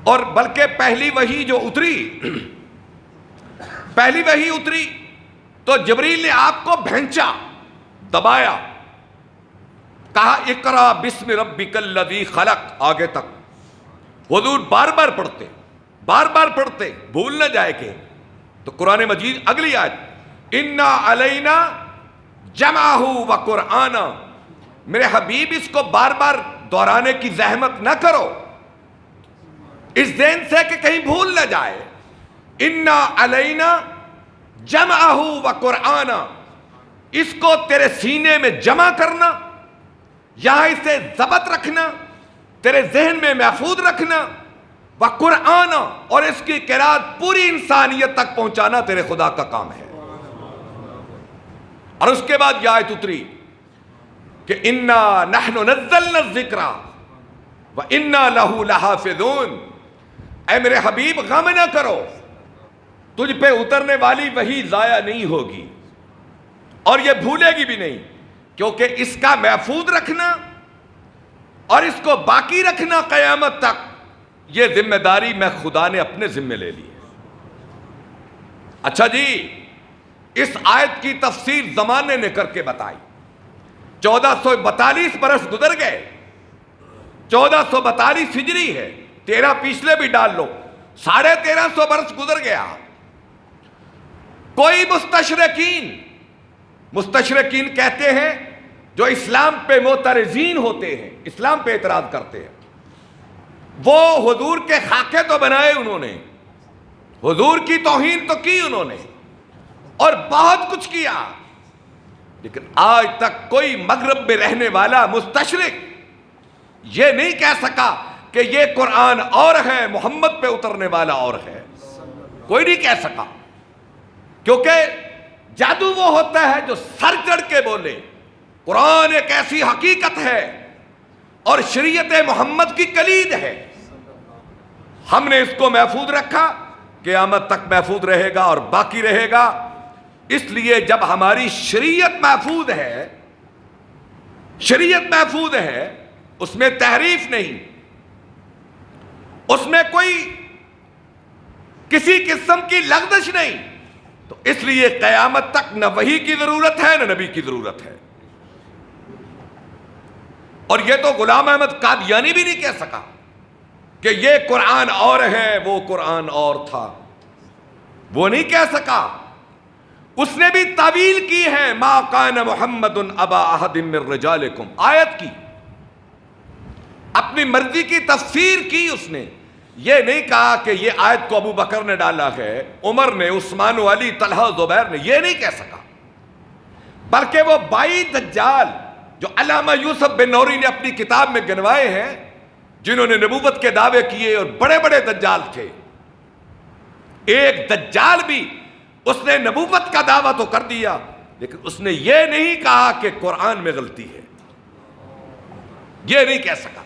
اور بلکہ پہلی وحی اتری تو جبریل نے آپ کو بھینچا، دبایا، کہا اقرا بسم ربک الذی خلق، آگے تک حضور بار بار پڑھتے بھول نہ جائے کہ تو قرآن مجید اگلی آیت انا علینا جمعہ و قرآن، میرے حبیب اس کو بار بار دہرانے کی زحمت نہ کرو اس ذہن سے کہ کہیں بھول نہ جائے. انا علینا جمعہ و قرآن، اس کو تیرے سینے میں جمع کرنا، یہاں اسے ضبط رکھنا، تیرے ذہن میں محفوظ رکھنا، وقرآن، اور اس کی قرات پوری انسانیت تک پہنچانا تیرے خدا کا کام ہے. اور اس کے بعد یہ آیت اتری کہ انا نحن نزلنا الذکر وانا لہ لحافظون، اے میرے حبیب غم نہ کرو، تجھ پہ اترنے والی وحی ضائع نہیں ہوگی اور یہ بھولے گی بھی نہیں، کیونکہ اس کا محفوظ رکھنا اور اس کو باقی رکھنا قیامت تک، یہ ذمہ داری میں خدا نے اپنے ذمے لے لی ہے. اچھا جی، اس آیت کی تفسیر زمانے نے کر کے بتائی. 1442 برس گزر گئے، 1442 ہجری ہے، 13 پچھلے بھی ڈال لو، 1350 برس گزر گیا. کوئی مستشرقین کہتے ہیں جو اسلام پہ معترضین ہوتے ہیں، اسلام پہ اعتراض کرتے ہیں، وہ حضور کے خاکے تو بنائے انہوں نے، حضور کی توہین تو کی انہوں نے اور بہت کچھ کیا، لیکن آج تک کوئی مغرب میں رہنے والا مستشرق یہ نہیں کہہ سکا کہ یہ قرآن اور ہے، محمد پہ اترنے والا اور ہے. کوئی نہیں کہہ سکا، کیونکہ جادو وہ ہوتا ہے جو سر چڑھ کے بولے قرآن ایک ایسی حقیقت ہے اور شریعت محمد کی کلید ہے. ہم نے اس کو محفوظ رکھا، قیامت تک محفوظ رہے گا اور باقی رہے گا. اس لیے جب ہماری شریعت محفوظ ہے، اس میں تحریف نہیں، اس میں کوئی کسی قسم کی لغزش نہیں، تو اس لیے قیامت تک نہ وحی کی ضرورت ہے نہ نبی کی ضرورت ہے. اور یہ تو غلام احمد قادیانی بھی نہیں کہہ سکا کہ یہ قرآن اور ہے وہ قرآن اور تھا، وہ نہیں کہہ سکا. اس نے بھی تعویل کی ہے، ما کان محمد ابا احد من رجالکم، آیت کی، اپنی مرضی کی تفسیر کی. اس نے یہ نہیں کہا کہ یہ آیت کو ابو بکر نے ڈالا ہے، عمر نے، عثمان و علی، طلحہ زبیر نے، یہ نہیں کہہ سکا. بلکہ وہ 22 دجال جو علامہ یوسف بن نوری نے اپنی کتاب میں گنوائے ہیں، جنہوں نے نبوت کے دعوے کیے اور بڑے بڑے دجال تھے، ایک دجال بھی اس نے نبوت کا دعویٰ تو کر دیا، لیکن اس نے یہ نہیں کہا کہ قرآن میں غلطی ہے، یہ نہیں کہہ سکا.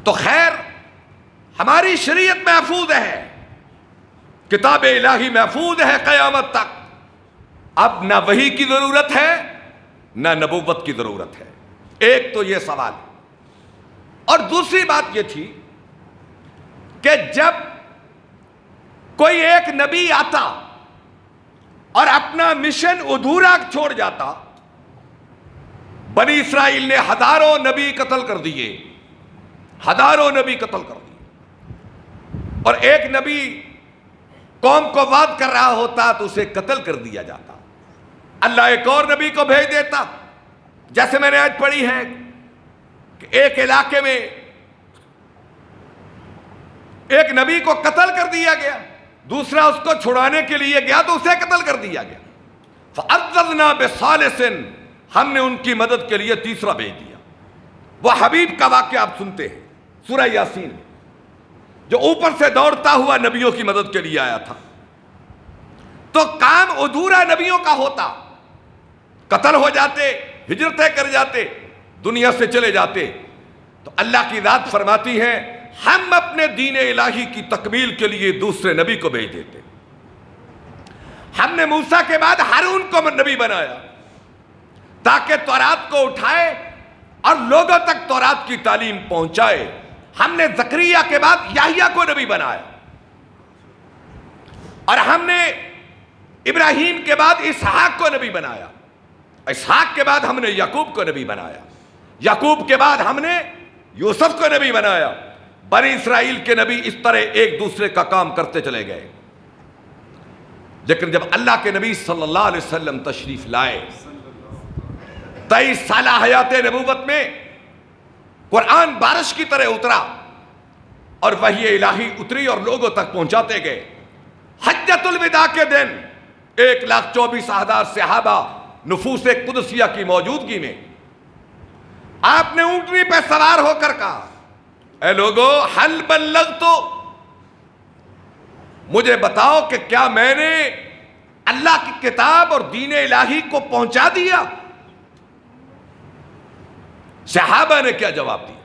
تو خیر، ہماری شریعت محفوظ ہے، کتاب الہی محفوظ ہے قیامت تک. اب نہ وحی کی ضرورت ہے نہ نبوت کی ضرورت ہے. ایک تو یہ سوال. اور دوسری بات یہ تھی کہ جب کوئی ایک نبی آتا اور اپنا مشن ادھورا چھوڑ جاتا، بنی اسرائیل نے ہزاروں نبی قتل کر دیے، اور ایک نبی قوم کو وعد کر رہا ہوتا تو اسے قتل کر دیا جاتا. اللہ ایک اور نبی کو بھیج دیتا، جیسے میں نے آج پڑھی ہے کہ ایک علاقے میں ایک نبی کو قتل کر دیا گیا، دوسرا اس کو چھڑانے کے لیے گیا تو اسے قتل کر دیا گیا. فَأَرْسَلْنَا بِثَالِثٍ، ہم نے ان کی مدد کے لیے تیسرا بھیج دیا. وہ حبیب کا واقعہ آپ سنتے ہیں سورہ یاسین، جو اوپر سے دوڑتا ہوا نبیوں کی مدد کے لیے آیا تھا. تو کام ادھورا نبیوں کا ہوتا، قتل ہو جاتے، ہجرتیں کر جاتے، دنیا سے چلے جاتے. تو اللہ کی ذات فرماتی ہے ہم اپنے دین الہی کی تکمیل کے لیے دوسرے نبی کو بھیج دیتے. ہم نے موسیٰ کے بعد ہارون کو نبی بنایا تاکہ تورات کو اٹھائے اور لوگوں تک تورات کی تعلیم پہنچائے. ہم نے زکریا کے بعد یحییٰ کو نبی بنایا، اور ہم نے ابراہیم کے بعد اسحاق کو نبی بنایا، اسحاق کے بعد ہم نے یعقوب کو نبی بنایا، یعقوب کے بعد ہم نے یوسف کو نبی بنایا۔ بنی اسرائیل کے نبی اس طرح ایک دوسرے کا کام کرتے چلے گئے، لیکن جب اللہ کے نبی صلی اللہ علیہ وسلم تشریف لائے، 23 سالہ حیات نبوت میں قرآن بارش کی طرح اترا اور وحی الہی اتری اور لوگوں تک پہنچاتے گئے۔ حجۃ الوداع کے دن 1,24,000 صحابہ نفوس قدسیہ کی موجودگی میں آپ نے اونٹنی پہ سوار ہو کر کہا، اے لوگو حل بلغتو، مجھے بتاؤ کہ کیا میں نے اللہ کی کتاب اور دین الہی کو پہنچا دیا؟ صحابہ نے کیا جواب دیا؟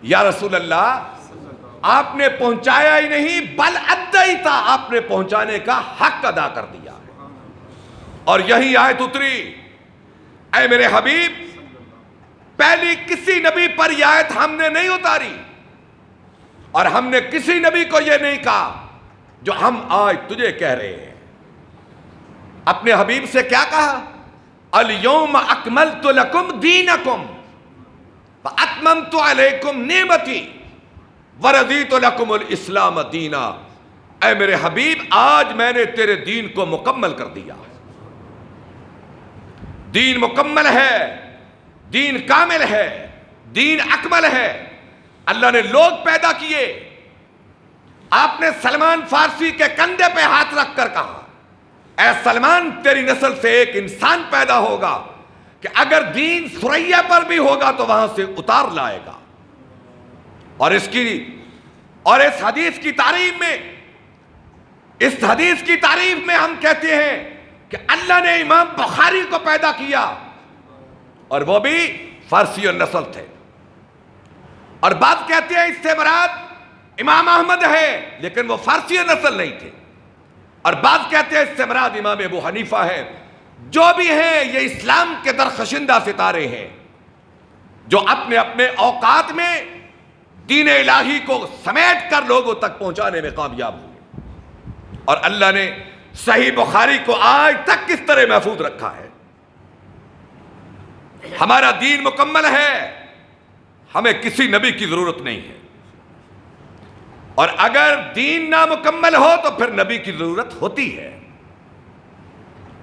یا رسول اللہ، آپ نے پہنچایا ہی نہیں بل ادیتا، آپ نے پہنچانے کا حق ادا کر دیا۔ اور یہی آیت اتری، اے میرے حبیب، پہلی کسی نبی پر یہ آیت ہم نے نہیں اتاری، اور ہم نے کسی نبی کو یہ نہیں کہا جو ہم آج تجھے کہہ رہے ہیں۔ اپنے حبیب سے کیا کہا؟ الیوم اکملت لکم دینکم واتممت علیکم نعمتی ورضیت لکم الاسلام دینا۔ اے میرے حبیب، آج میں نے تیرے دین کو مکمل کر دیا۔ دین مکمل ہے، دین کامل ہے، دین اکمل ہے۔ اللہ نے لوگ پیدا کیے۔ آپ نے سلمان فارسی کے کندھے پہ ہاتھ رکھ کر کہا، اے سلمان، تیری نسل سے ایک انسان پیدا ہوگا کہ اگر دین ثریا پر بھی ہوگا تو وہاں سے اتار لائے گا۔ اور اس حدیث کی تعریف میں ہم کہتے ہیں کہ اللہ نے امام بخاری کو پیدا کیا، اور وہ بھی فارسی نسل تھے۔ اور بعض کہتے ہیں اس سے مراد امام احمد ہے، لیکن وہ فارسی نسل نہیں تھے۔ اور بعض کہتے ہیں اس سے مراد امام ابو حنیفہ ہے۔ جو بھی ہیں، یہ اسلام کے درخشندہ ستارے ہیں جو اپنے اپنے اوقات میں دین الہی کو سمیٹ کر لوگوں تک پہنچانے میں کامیاب ہوئے، اور اللہ نے صحیح بخاری کو آج تک کس طرح محفوظ رکھا ہے۔ ہمارا دین مکمل ہے، ہمیں کسی نبی کی ضرورت نہیں ہے، اور اگر دین نامکمل ہو تو پھر نبی کی ضرورت ہوتی ہے۔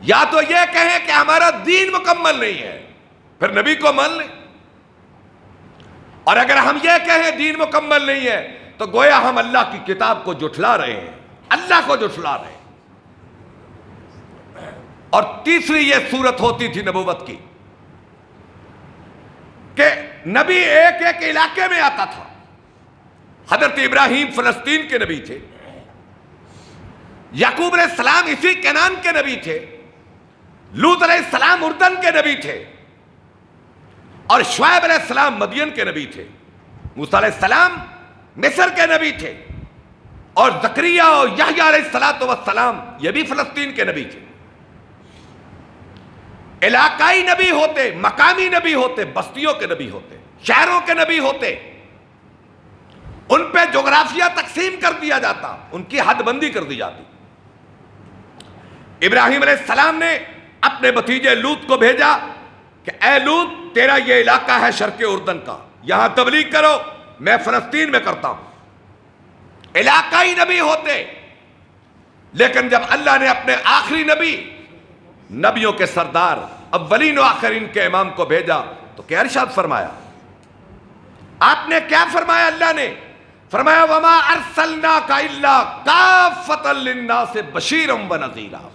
یا تو یہ کہیں کہ ہمارا دین مکمل نہیں ہے، پھر نبی کو مان لیں، اور اگر ہم یہ کہیں دین مکمل نہیں ہے تو گویا ہم اللہ کی کتاب کو جھٹلا رہے ہیں، اللہ کو جھٹلا رہے ہیں۔ اور تیسری یہ صورت ہوتی تھی نبوت کی کہ نبی ایک ایک علاقے میں آتا تھا۔ حضرت ابراہیم فلسطین کے نبی تھے، یعقوب علیہ السلام اسی کنعان کے نبی تھے، لوط علیہ السلام اردن کے نبی تھے، اور شعیب علیہ السلام مدین کے نبی تھے، موسیٰ علیہ السلام مصر کے نبی تھے، اور زکریا اور یحییٰ علیہ السلام یہ بھی فلسطین کے نبی تھے۔ علاقائی نبی ہوتے، مقامی نبی ہوتے، بستیوں کے نبی ہوتے، شہروں کے نبی ہوتے، ان پہ جغرافیہ تقسیم کر دیا جاتا، ان کی حد بندی کر دی جاتی۔ ابراہیم علیہ السلام نے اپنے بھتیجے لوط کو بھیجا کہ اے لوط، تیرا یہ علاقہ ہے شرق اردن کا، یہاں تبلیغ کرو، میں فلسطین میں کرتا ہوں۔ علاقائی نبی ہوتے، لیکن جب اللہ نے اپنے آخری نبی، نبیوں کے سردار، اولین و آخرین کے امام کو بھیجا تو کیا ارشاد فرمایا؟ آپ نے کیا فرمایا؟ اللہ نے فرمایا وَمَا أَرْسَلْنَاكَ إِلَّا كَافَّةً لِلنَّاسِ بَشِيرًا وَنَذِيرًا۔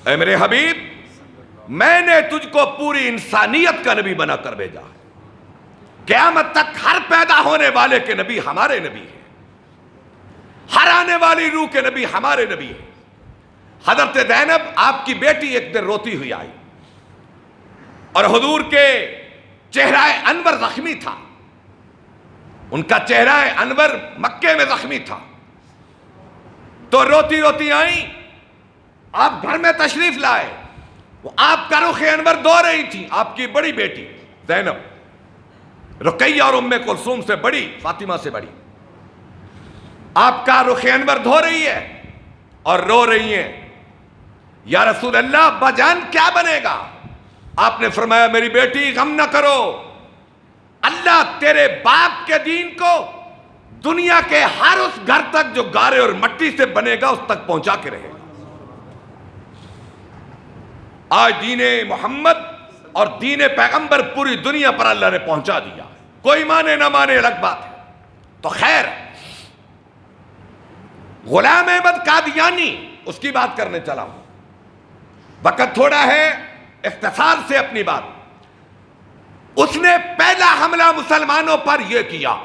اے میرے حبیب، میں نے تجھ کو پوری انسانیت کا نبی بنا کر بھیجا ہے۔ قیامت تک ہر پیدا ہونے والے کے نبی ہمارے نبی ہیں، ہر آنے والی روح کے نبی ہمارے نبی ہیں۔ حضرت زینب آپ کی بیٹی ایک دن روتی ہوئی آئی، اور حضور کے چہرہ انور زخمی تھا، ان کا چہرہ انور مکے میں زخمی تھا، تو روتی روتی آئیں، آپ گھر میں تشریف لائے، وہ آپ کا رخ انور دھو رہی تھی، آپ کی بڑی بیٹی زینب، رقیہ اور ام کلثوم سے بڑی، فاطمہ سے بڑی، آپ کا رخ انور دھو رہی ہے اور رو رہی ہیں، یا رسول اللہ ابا جان کیا بنے گا؟ آپ نے فرمایا میری بیٹی غم نہ کرو، اللہ تیرے باپ کے دین کو دنیا کے ہر اس گھر تک جو گارے اور مٹی سے بنے گا اس تک پہنچا کے رہے گا۔ آج دین محمد اور دین پیغمبر پوری دنیا پر اللہ نے پہنچا دیا، کوئی مانے نہ مانے الگ بات ہے۔ تو خیر، غلام احمد قادیانی، اس کی بات کرنے چلا ہوں، وقت تھوڑا ہے، اختصار سے اپنی بات۔ اس نے پہلا حملہ مسلمانوں پر یہ کیا،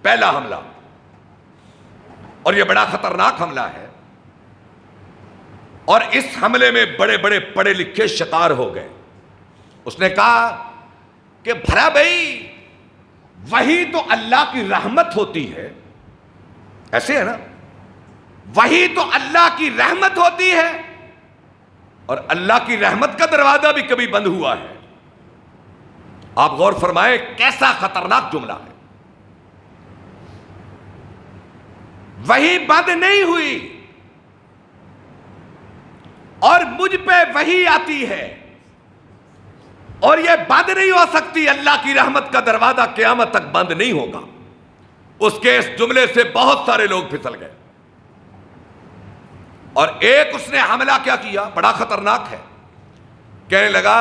پہلا حملہ، اور یہ بڑا خطرناک حملہ ہے، اور اس حملے میں بڑے بڑے پڑھے لکھے شکار ہو گئے۔ اس نے کہا کہ بھلا بھائی وہی تو اللہ کی رحمت ہوتی ہے، ایسے ہے نا، وہی تو اللہ کی رحمت ہوتی ہے، اور اللہ کی رحمت کا دروازہ بھی کبھی بند ہوا ہے؟ آپ غور فرمائیں کیسا خطرناک جملہ ہے۔ وہی بند نہیں ہوئی اور مجھ پہ وہی آتی ہے، اور یہ بند نہیں ہو سکتی، اللہ کی رحمت کا دروازہ قیامت تک بند نہیں ہوگا۔ اس کے اس جملے سے بہت سارے لوگ پھسل گئے، اور ایک اس نے حملہ کیا کیا، بڑا خطرناک ہے، کہنے لگا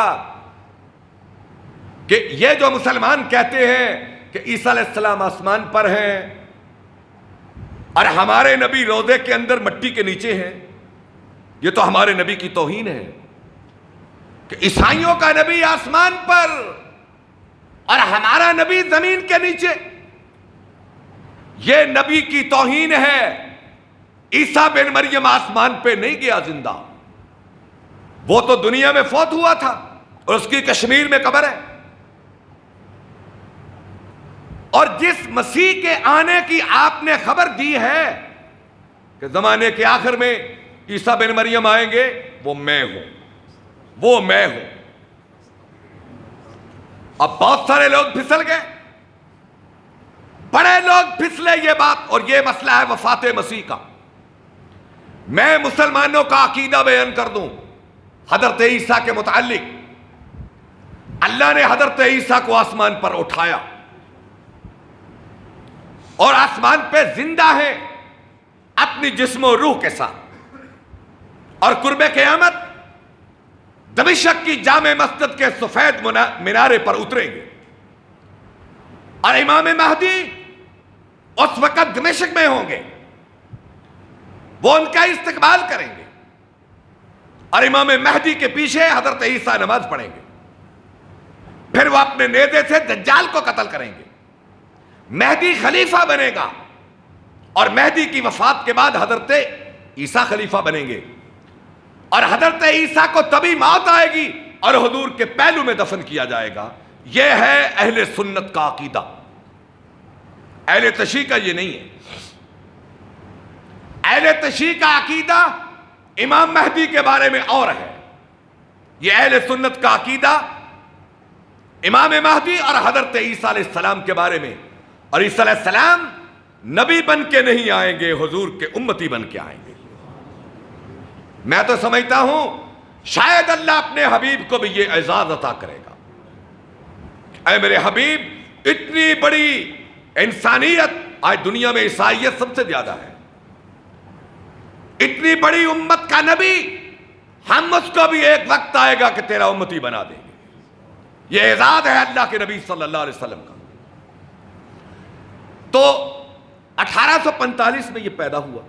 کہ یہ جو مسلمان کہتے ہیں کہ عیسیٰ علیہ السلام آسمان پر ہیں اور ہمارے نبی روضے کے اندر مٹی کے نیچے ہیں، یہ تو ہمارے نبی کی توہین ہے کہ عیسائیوں کا نبی آسمان پر اور ہمارا نبی زمین کے نیچے، یہ نبی کی توہین ہے۔ عیسیٰ بن مریم آسمان پہ نہیں گیا زندہ، وہ تو دنیا میں فوت ہوا تھا اور اس کی کشمیر میں قبر ہے، اور جس مسیح کے آنے کی آپ نے خبر دی ہے کہ زمانے کے آخر میں عیسیٰ بن مریم آئیں گے، وہ میں ہوں، وہ میں ہوں۔ اب بہت سارے لوگ پھسل گئے، بڑے لوگ پھسلے یہ بات، اور یہ مسئلہ ہے وفات مسیح کا۔ میں مسلمانوں کا عقیدہ بیان کر دوں حضرت عیسیٰ کے متعلق۔ اللہ نے حضرت عیسیٰ کو آسمان پر اٹھایا اور آسمان پہ زندہ ہے اپنی جسم و روح کے ساتھ، اور قرب قیامت دمشق کی جامع مسجد کے سفید مینارے پر اتریں گے، اور امام مہدی اس وقت دمشق میں ہوں گے، وہ ان کا استقبال کریں گے، اور امام مہدی کے پیچھے حضرت عیسیٰ نماز پڑھیں گے، پھر وہ اپنے نیزے سے دجال کو قتل کریں گے، مہدی خلیفہ بنے گا، اور مہدی کی وفات کے بعد حضرت عیسیٰ خلیفہ بنیں گے، اور حضرت عیسیٰ کو تبھی موت آئے گی اور حضور کے پہلو میں دفن کیا جائے گا۔ یہ ہے اہل سنت کا عقیدہ، اہل تشیع کا یہ نہیں ہے۔ اہل تشیع کا عقیدہ امام مہدی کے بارے میں اور ہے، یہ اہل سنت کا عقیدہ امام مہدی اور حضرت عیسیٰ علیہ السلام کے بارے میں، اور عیسیٰ علیہ السلام نبی بن کے نہیں آئیں گے، حضور کے امتی بن کے آئیں گے۔ میں تو سمجھتا ہوں شاید اللہ اپنے حبیب کو بھی یہ اعزاز عطا کرے گا، اے میرے حبیب اتنی بڑی انسانیت، آج دنیا میں عیسائیت سب سے زیادہ ہے، اتنی بڑی امت کا نبی، ہم اس کو بھی ایک وقت آئے گا کہ تیرا امتی بنا دیں گے۔ یہ اعزاز ہے اللہ کے نبی صلی اللہ علیہ وسلم کا۔ تو 1845 میں یہ پیدا ہوا،